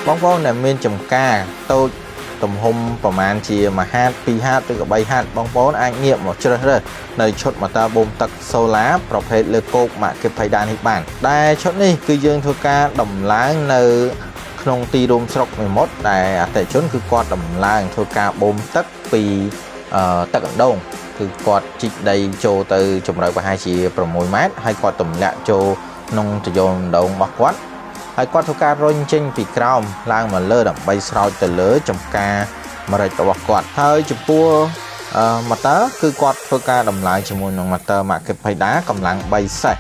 bóng bóng này miên chùm ca tôi tùm hômประมาณ chia mà hát pi hát tới cả bay hát bóng bóng anh nghiệm một chút rồi nơi chốt mà ta bông tắc sâu láประเภท លើគោកមកគេភ័យដាននេះបានដែលឈុតនេះគឺយើងធ្វើការដំឡើងនៅក្នុងទីរួមស្រុកមួយមុតដែលអតិថិជនគឺគាត់ដំឡើងធ្វើការបូមទឹកពីទឹកអណ្ដូងគឺគាត់ជីកដីចូលទៅជម្រៅប្រហែលជា6ម៉ែត្រហើយគាត់ទម្លាក់ចូលក្នុងទយន្តអណ្ដូងរបស់គាត់ហើយគាត់ធ្វើការរុញចេញពីក្រោមឡើងមកលើដើម្បីស្រោចទៅលើចំការម្រេចរបស់គាត់ហើយចំពោះម៉ូទ័រគឺគាត់ធ្វើការដំឡើងជាមួយនឹងម៉ូទ័រ Market Payda កម្លាំង3សេស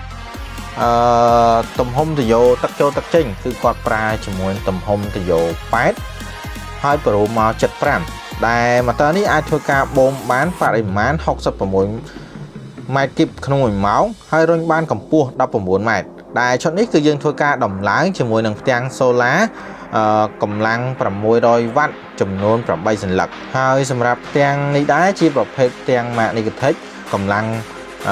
ទំហំទយោទឹកចូលទឹកចេញគឺគាត់ប្រើជាមួយទំហំទយោ8ហើយប្រូមក75ដែលម៉ូទ័រនេះអាចធ្វើការបូមបានបរិមាណ66ម៉ែត្រគីបក្នុង1ម៉ោងហើយរុញបានកម្ពស់19ម៉ែត្រដែលឈុតនេះគឺយើងធ្វើការដំឡើងជាមួយនឹងផ្ទាំងសូឡាកម្លាំង600វ៉ាត់ចំនួន8សន្លឹកហើយសម្រាប់ផ្ទាំងនេះដែរជាប្រភេទផ្ទាំង Magnetic កម្លាំង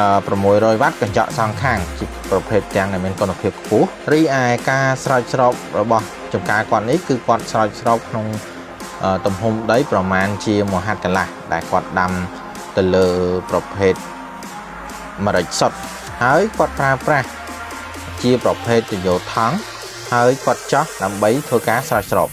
600វ៉ាត់កញ្ចក់សងខាងជាប្រភេទផ្ទាំងដែលមានគុណភាពខ្ពស់រីឯការស្រោចស្រពរបស់ចំការគាត់នេះគឺគាត់ស្រោចស្រពក្នុងទំហំដីប្រមាណជា1ហត្ថកន្លះដែលគាត់ដាំទៅលើប្រភេទម្រេចសុទ្ធហើយគាត់ប្រើប្រាស់ជាប្រភេទទយោថង់ហើយគាត់ចោះដើម្បីធ្វើការស្រោចស្រព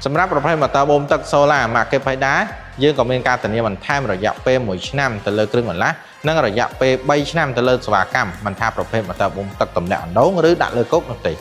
សម្រាប់ប្រភេទម៉ូទ័របូមទឹកសូឡា Market Payda យើងក៏មានការធានាបន្ថែមរយៈពេល1ឆ្នាំទៅលើគ្រឿងបន្លាស់និងរយៈពេល3ឆ្នាំទៅលើសេវាកម្មមិនថាប្រភេទម៉ូទ័របូមទឹកទម្លាក់អណ្ដូងឬដាក់លើគោកនោះទេ